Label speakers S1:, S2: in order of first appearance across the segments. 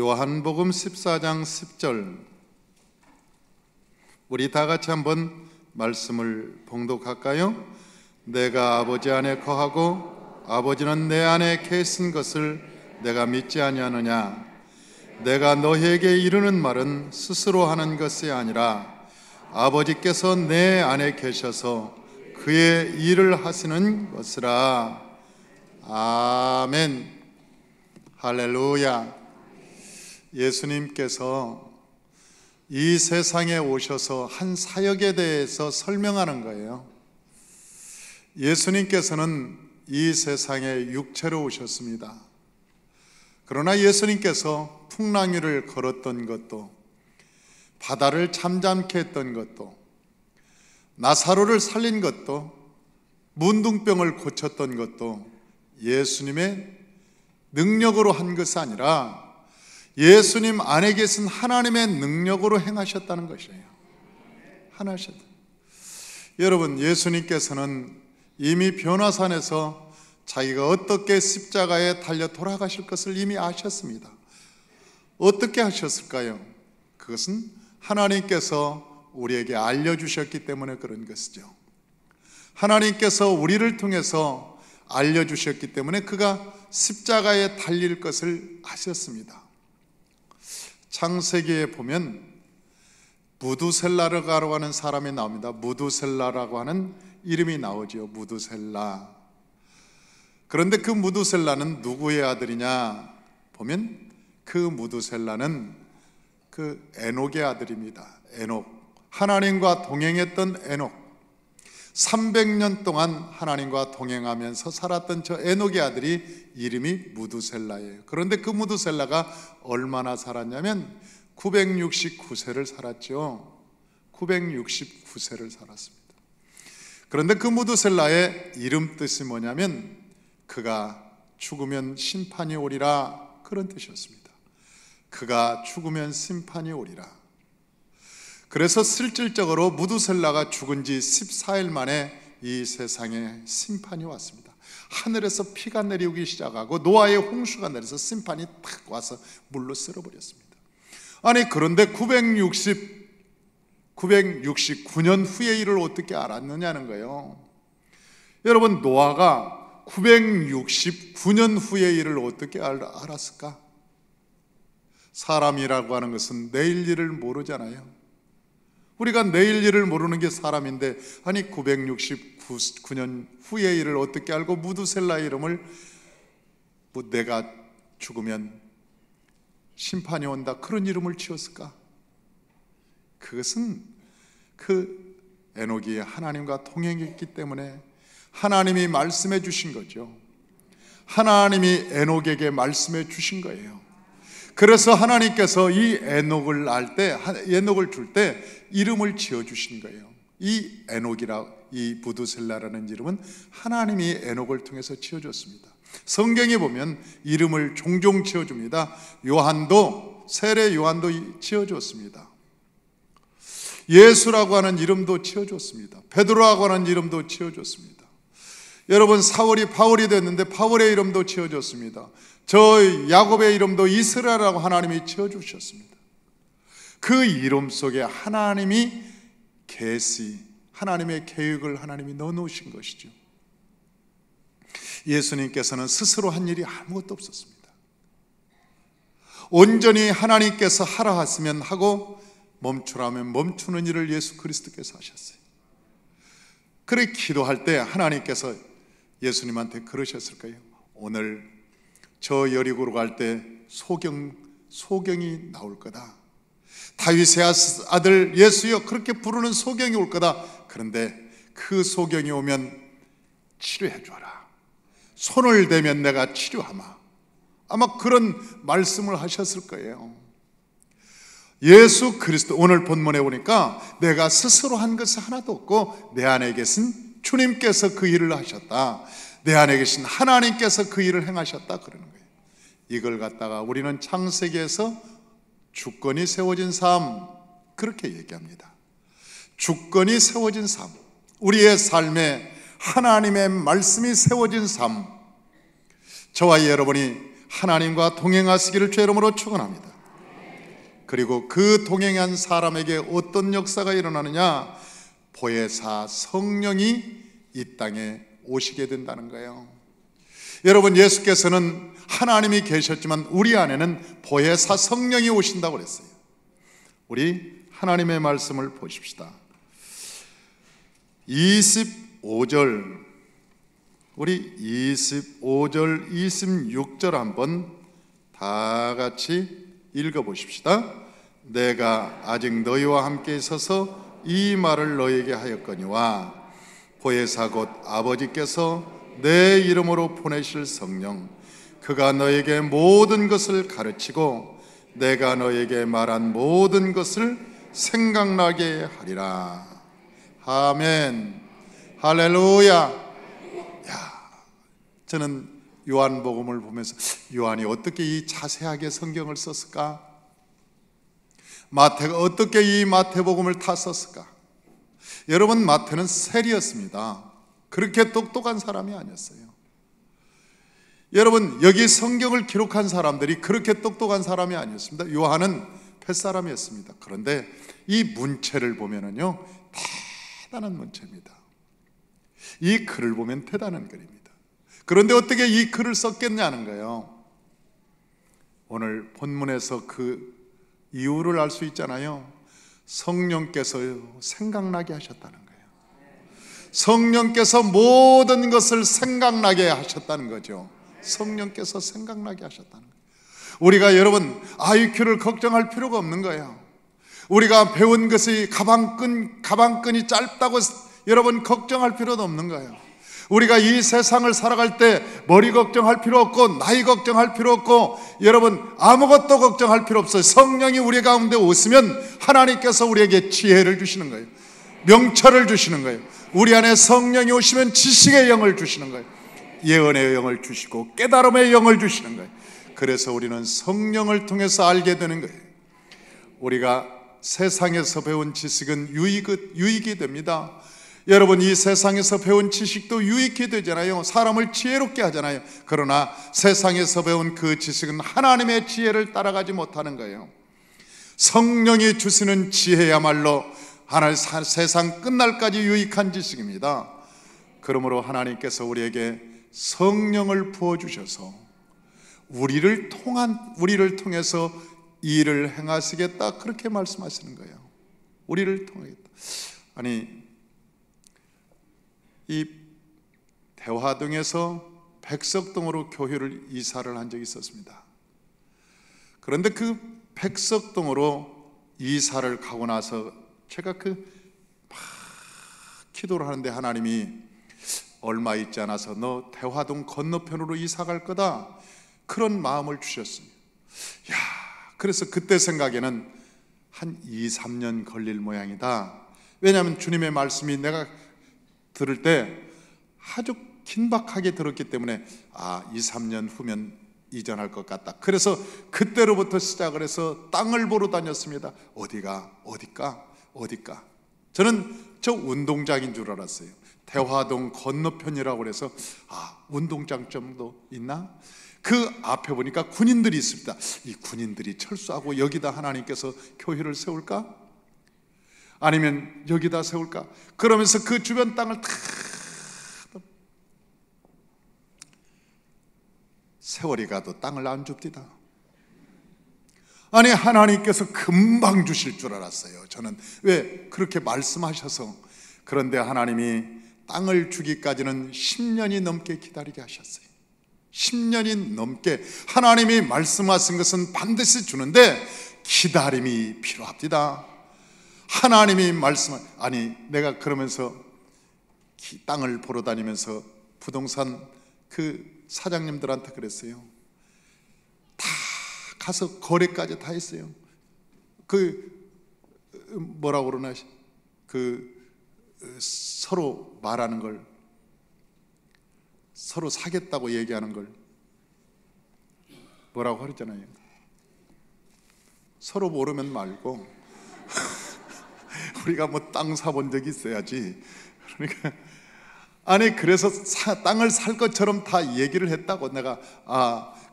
S1: 요한복음 14장 10절, 우리 다 같이 한번 말씀을 봉독할까요? 내가 아버지 안에 거하고 아버지는 내 안에 계신 것을 내가 믿지 아니하느냐? 내가 너희에게 이르는 말은 스스로 하는 것이 아니라 아버지께서 내 안에 계셔서 그의 일을 하시는 것이라. 아멘. 할렐루야. 예수님께서 이 세상에 오셔서 한 사역에 대해서 설명하는 거예요. 예수님께서는 이 세상에 육체로 오셨습니다. 그러나 예수님께서 풍랑위를 걸었던 것도, 바다를 잠잠케 했던 것도, 나사로를 살린 것도, 문둥병을 고쳤던 것도 예수님의 능력으로 한 것이 아니라 예수님 안에 계신 하나님의 능력으로 행하셨다는 것이에요. 하나셨다. 여러분, 예수님께서는 이미 변화산에서 자기가 어떻게 십자가에 달려 돌아가실 것을 이미 아셨습니다. 어떻게 하셨을까요? 그것은 하나님께서 우리에게 알려주셨기 때문에 그런 것이죠. 하나님께서 우리를 통해서 알려주셨기 때문에 그가 십자가에 달릴 것을 아셨습니다. 창세기에 보면 무두셀라라고 하는 사람이 나옵니다. 무두셀라라고 하는 이름이 나오죠. 무두셀라. 그런데 그 무두셀라는 누구의 아들이냐 보면 그 무두셀라는 그 에녹의 아들입니다. 에녹, 하나님과 동행했던 에녹, 300년 동안 하나님과 동행하면서 살았던 저 에녹의 아들이 이름이 무두셀라예요. 그런데 그 무두셀라가 얼마나 살았냐면 969세를 살았죠. 969세를 살았습니다. 그런데 그 무두셀라의 이름 뜻이 뭐냐면 그가 죽으면 심판이 오리라, 그런 뜻이었습니다. 그가 죽으면 심판이 오리라. 그래서 실질적으로 무두셀라가 죽은 지 14일 만에 이 세상에 심판이 왔습니다. 하늘에서 피가 내리기 시작하고 노아의 홍수가 내려서 심판이 탁 와서 물로 쓸어버렸습니다. 아니, 그런데 969년 후의 일을 어떻게 알았느냐는 거예요. 여러분, 노아가 969년 후의 일을 어떻게 알았을까? 사람이라고 하는 것은 내일 일을 모르잖아요. 우리가 내일 일을 모르는 게 사람인데, 아니 969년 후의 일을 어떻게 알고 무두셀라의 이름을 내가 죽으면 심판이 온다, 그런 이름을 지었을까? 그것은 그 에녹이 하나님과 동행했기 때문에 하나님이 말씀해 주신 거죠. 하나님이 에녹에게 말씀해 주신 거예요. 그래서 하나님께서 이 에녹을 에녹을 줄 때 이름을 지어주신 거예요. 이 에녹이라, 이 무두셀라라는 이름은 하나님이 에녹을 통해서 지어줬습니다. 성경에 보면 이름을 종종 지어줍니다. 요한도, 세례 요한도 지어줬습니다. 예수라고 하는 이름도 지어줬습니다. 베드로라고 하는 이름도 지어줬습니다. 여러분, 사울이 바울이 됐는데 바울의 이름도 지어줬습니다. 저 야곱의 이름도 이스라엘이라고 하나님이 지어주셨습니다. 그 이름 속에 하나님이 하나님의 계획을 하나님이 넣어놓으신 것이죠. 예수님께서는 스스로 한 일이 아무것도 없었습니다. 온전히 하나님께서 하라 하시면 하고 멈추라면 멈추는 일을 예수 그리스도께서 하셨어요. 그래 기도할 때 하나님께서 예수님한테 그러셨을까요? 오늘 저 여리고로 갈 때 소경이 나올 거다. 다윗의 아들 예수여, 그렇게 부르는 소경이 올 거다. 그런데 그 소경이 오면 치료해 줘라. 손을 대면 내가 치료하마. 아마 그런 말씀을 하셨을 거예요. 예수 그리스도, 오늘 본문에 보니까 내가 스스로 한 것이 하나도 없고 내 안에 계신 주님께서 그 일을 하셨다. 내 안에 계신 하나님께서 그 일을 행하셨다, 그러는 거예요. 이걸 갖다가 우리는 창세기에서 주권이 세워진 삶, 그렇게 얘기합니다. 주권이 세워진 삶, 우리의 삶에 하나님의 말씀이 세워진 삶, 저와 여러분이 하나님과 동행하시기를 주의 이름으로 축원합니다. 그리고 그 동행한 사람에게 어떤 역사가 일어나느냐? 보혜사 성령이 이 땅에 오시게 된다는 거예요. 여러분, 예수께서는 하나님이 계셨지만 우리 안에는 보혜사 성령이 오신다고 그랬어요. 우리 하나님의 말씀을 보십시다. 25절, 우리 25절, 26절 한번 다 같이 읽어보십시다. 내가 아직 너희와 함께 있어서 이 말을 너희에게 하였거니와 보혜사 곧 아버지께서 내 이름으로 보내실 성령, 그가 너에게 모든 것을 가르치고 내가 너에게 말한 모든 것을 생각나게 하리라. 아멘. 할렐루야. 야, 저는 요한복음을 보면서 요한이 어떻게 이 자세하게 성경을 썼을까? 마태가 어떻게 이 마태복음을 다 썼을까? 여러분, 마태는 세리였습니다. 그렇게 똑똑한 사람이 아니었어요. 여러분, 여기 성경을 기록한 사람들이 그렇게 똑똑한 사람이 아니었습니다. 요한은 펫사람이었습니다. 그런데 이 문체를 보면은요, 대단한 문체입니다. 이 글을 보면 대단한 글입니다. 그런데 어떻게 이 글을 썼겠냐는 거예요. 오늘 본문에서 그 이유를 알 수 있잖아요. 성령께서 생각나게 하셨다는 거예요. 성령께서 모든 것을 생각나게 하셨다는 거죠. 성령께서 생각나게 하셨다는 거예요. 우리가 여러분 IQ를 걱정할 필요가 없는 거예요. 우리가 배운 것이 가방끈이 짧다고 여러분 걱정할 필요도 없는 거예요. 우리가 이 세상을 살아갈 때 머리 걱정할 필요 없고 나이 걱정할 필요 없고 여러분 아무것도 걱정할 필요 없어요. 성령이 우리 가운데 오시면 하나님께서 우리에게 지혜를 주시는 거예요. 명철을 주시는 거예요. 우리 안에 성령이 오시면 지식의 영을 주시는 거예요. 예언의 영을 주시고 깨달음의 영을 주시는 거예요. 그래서 우리는 성령을 통해서 알게 되는 거예요. 우리가 세상에서 배운 지식은 유익이 됩니다. 여러분, 이 세상에서 배운 지식도 유익이 되잖아요. 사람을 지혜롭게 하잖아요. 그러나 세상에서 배운 그 지식은 하나님의 지혜를 따라가지 못하는 거예요. 성령이 주시는 지혜야말로 세상 끝날까지 유익한 지식입니다. 그러므로 하나님께서 우리에게 성령을 부어주셔서 우리를 통해서 일을 행하시겠다, 그렇게 말씀하시는 거예요. 우리를 통하겠다. 아니, 이 대화동에서 백석동으로 교회를 이사를 한 적이 있었습니다. 그런데 그 백석동으로 이사를 가고 나서 제가 막 기도를 하는데 하나님이 얼마 있지 않아서 너 대화동 건너편으로 이사 갈 거다, 그런 마음을 주셨어요. 야, 그래서 그때 생각에는 한 2-3년 걸릴 모양이다. 왜냐하면 주님의 말씀이 내가 들을 때 아주 긴박하게 들었기 때문에 2-3년 후면 이전할 것 같다. 그래서 그때로부터 시작을 해서 땅을 보러 다녔습니다. 어디까? 저는 저 운동장인 줄 알았어요. 대화동 건너편이라고 그래서 운동장 정도 있나? 그 앞에 보니까 군인들이 있습니다. 이 군인들이 철수하고 여기다 하나님께서 교회를 세울까? 아니면 여기다 세울까? 그러면서 그 주변 땅을 다 세월이 가도 땅을 안 줍디다. 아니, 하나님께서 금방 주실 줄 알았어요. 저는 왜 그렇게 말씀하셔서. 그런데 하나님이 땅을 주기까지는 10년이 넘게 기다리게 하셨어요. 10년이 넘게. 하나님이 말씀하신 것은 반드시 주는데 기다림이 필요합니다. 하나님이 내가 그러면서 땅을 보러 다니면서 부동산 그 사장님들한테 그랬어요. 다 가서 거래까지 다 했어요. 뭐라고 그러나, 서로 말하는 걸, 서로 사겠다고 얘기하는 걸 뭐라고 하잖아요. 서로 모르면 말고 우리가 뭐 땅 사본 적이 있어야지. 그러니까 그래서 땅을 살 것처럼 다 얘기를 했다고. 내가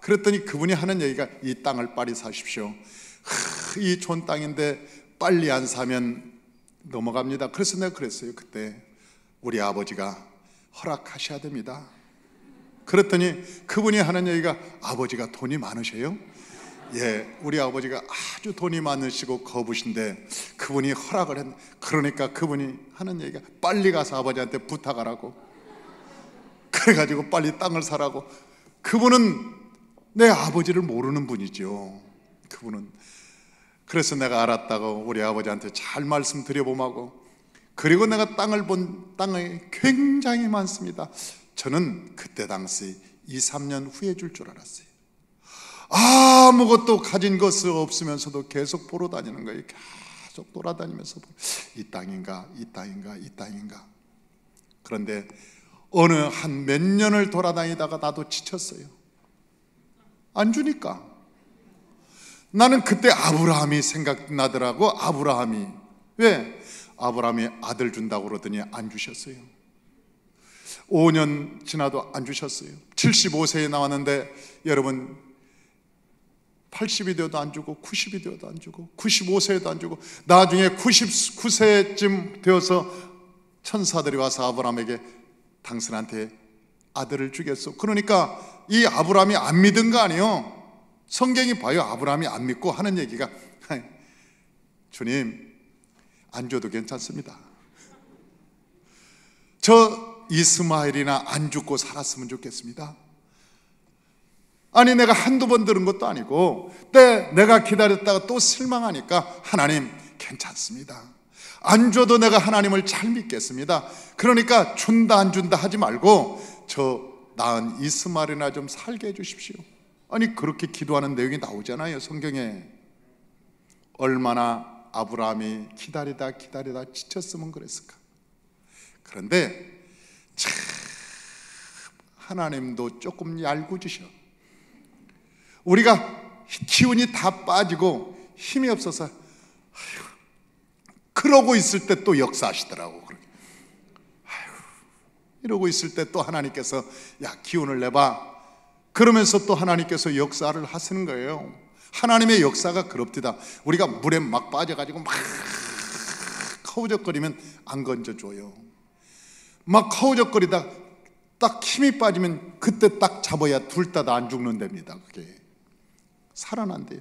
S1: 그랬더니 그분이 하는 얘기가 이 땅을 빨리 사십시오. 이 좋은 땅인데 빨리 안 사면 넘어갑니다. 그래서 내가 그랬어요. 그때 우리 아버지가 허락하셔야 됩니다. 그랬더니 그분이 하는 얘기가 아버지가 돈이 많으세요? 예, 우리 아버지가 아주 돈이 많으시고 거부신데 그분이 허락을 했. 그러니까 그분이 하는 얘기가 빨리 가서 아버지한테 부탁하라고. 그래가지고 빨리 땅을 사라고. 그분은 내 아버지를 모르는 분이죠. 그분은. 그래서 내가 알았다고 우리 아버지한테 잘 말씀드려보마고. 그리고 내가 땅을 본 땅이 굉장히 많습니다. 저는 그때 당시 2, 3년 후에 줄 알았어요. 아무것도 가진 것이 없으면서도 계속 보러 다니는 거예요. 계속 돌아다니면서 이 땅인가 이 땅인가 이 땅인가. 그런데 어느 한 몇 년을 돌아다니다가 나도 지쳤어요. 안 주니까. 나는 그때 아브라함이 생각나더라고. 아브라함이. 왜? 아브라함이 아들 준다고 그러더니 안 주셨어요. 5년 지나도 안 주셨어요. 75세에 나왔는데 여러분 80이 되어도 안 주고 90이 되어도 안 주고 95세에도 안 주고 나중에 99세쯤 되어서 천사들이 와서 아브라함에게 당신한테 아들을 주겠소. 그러니까 이 아브라함이 안 믿은 거 아니에요. 성경이 봐요. 아브라함이 안 믿고 하는 얘기가 주님 안 줘도 괜찮습니다. 저 이스마엘이나 안 죽고 살았으면 좋겠습니다. 아니 내가 한두 번 들은 것도 아니고 내가 기다렸다가 또 실망하니까 하나님 괜찮습니다. 안 줘도 내가 하나님을 잘 믿겠습니다. 그러니까 준다 안 준다 하지 말고 저 낳은 이스마엘이나 좀 살게 해주십시오. 아니 그렇게 기도하는 내용이 나오잖아요 성경에. 얼마나 아브라함이 기다리다 지쳤으면 그랬을까. 그런데 참 하나님도 조금 얄궂으셔. 우리가 기운이 다 빠지고 힘이 없어서 그러고 있을 때 또 역사하시더라고. 이러고 있을 때 또 하나님께서 야 기운을 내봐. 그러면서 또 하나님께서 역사를 하시는 거예요. 하나님의 역사가 그렇디다. 우리가 물에 막 빠져가지고 막 커우적거리면 안 건져줘요. 막 커우적거리다 딱 힘이 빠지면 그때 딱 잡아야 둘 다 안 죽는답니다. 그게 살아난대요.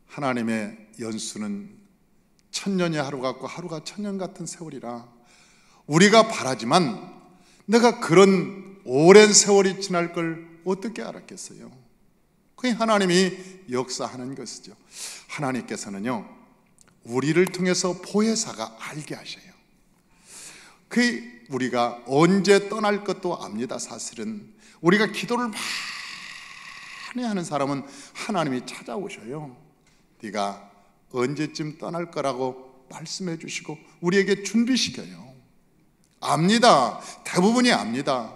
S1: 하나님의 연수는 천년의 하루 같고 하루가 천년 같은 세월이라 우리가 바라지만 내가 그런 오랜 세월이 지날 걸 어떻게 알았겠어요? 그게 하나님이 역사하는 것이죠. 하나님께서는요 우리를 통해서 보혜사가 알게 하셔요. 그 우리가 언제 떠날 것도 압니다. 사실은 우리가 기도를 많이 하는 사람은 하나님이 찾아오셔요. 네가 언제쯤 떠날 거라고 말씀해 주시고 우리에게 준비시켜요. 압니다. 대부분이 압니다.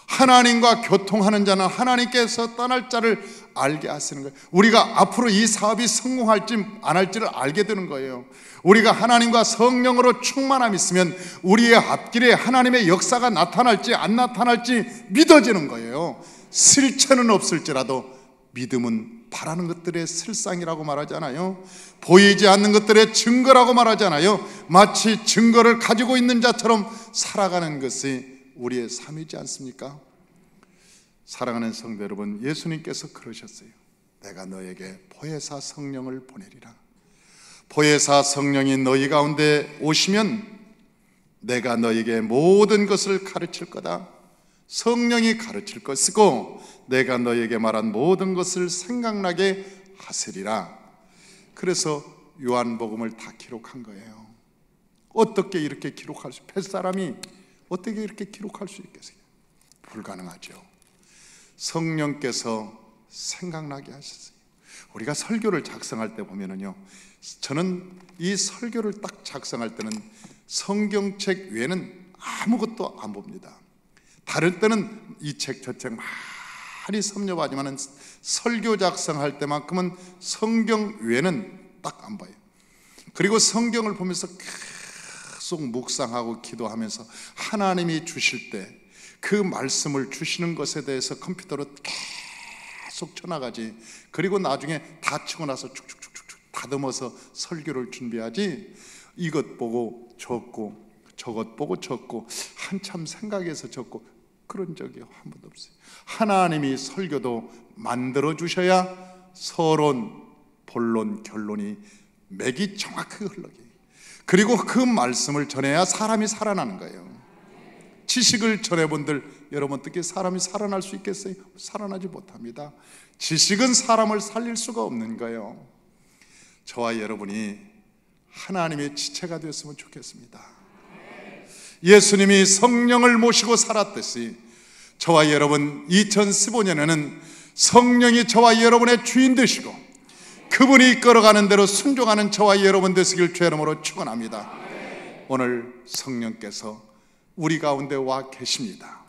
S1: 하나님과 교통하는 자는 하나님께서 떠날 자를 알게 하시는 거예요. 우리가 앞으로 이 사업이 성공할지 안 할지를 알게 되는 거예요. 우리가 하나님과 성령으로 충만함이 있으면 우리의 앞길에 하나님의 역사가 나타날지 안 나타날지 믿어지는 거예요. 실체는 없을지라도 믿음은 바라는 것들의 실상이라고 말하잖아요. 보이지 않는 것들의 증거라고 말하잖아요. 마치 증거를 가지고 있는 자처럼 살아가는 것이 우리의 삶이지 않습니까? 사랑하는 성도 여러분, 예수님께서 그러셨어요. 내가 너에게 보혜사 성령을 보내리라. 보혜사 성령이 너희 가운데 오시면 내가 너에게 모든 것을 가르칠 거다. 성령이 가르칠 것이고 내가 너에게 말한 모든 것을 생각나게 하시리라. 그래서 요한복음을 다 기록한 거예요. 어떻게 이렇게 기록할 수, 뱃사람이 어떻게 이렇게 기록할 수 있겠어요? 불가능하죠. 성령께서 생각나게 하셨어요. 우리가 설교를 작성할 때 보면은요, 저는 이 설교를 딱 작성할 때는 성경책 외에는 아무것도 안 봅니다. 다를 때는 이 책 저 책 많이 섭렵하지만은 설교 작성할 때만큼은 성경 외에는 딱 안 봐요. 그리고 성경을 보면서 계속 묵상하고 기도하면서 하나님이 주실 때 그 말씀을 주시는 것에 대해서 컴퓨터로 계속 쳐나가지, 그리고 나중에 다 치고 나서 축축축축 다듬어서 설교를 준비하지, 이것 보고 적고 저것 보고 적고 한참 생각해서 적고 그런 적이 한 번도 없어요. 하나님이 설교도 만들어 주셔야 서론, 본론, 결론이 맥이 정확하게 흘러게, 그리고 그 말씀을 전해야 사람이 살아나는 거예요. 지식을 전해본들 여러분 어떻게 사람이 살아날 수 있겠어요? 살아나지 못합니다. 지식은 사람을 살릴 수가 없는 거예요. 저와 여러분이 하나님의 지체가 되었으면 좋겠습니다. 예수님이 성령을 모시고 살았듯이 저와 여러분 2015년에는 성령이 저와 여러분의 주인 되시고 그분이 이끌어가는 대로 순종하는 저와 여러분 되시길 주의 이름으로 축원합니다. 오늘 성령께서 우리 가운데 와 계십니다.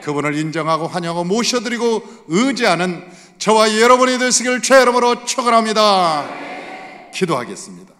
S1: 그분을 인정하고 환영하고 모셔드리고 의지하는 저와 여러분이 되시길 주의 이름으로 축원합니다. 기도하겠습니다.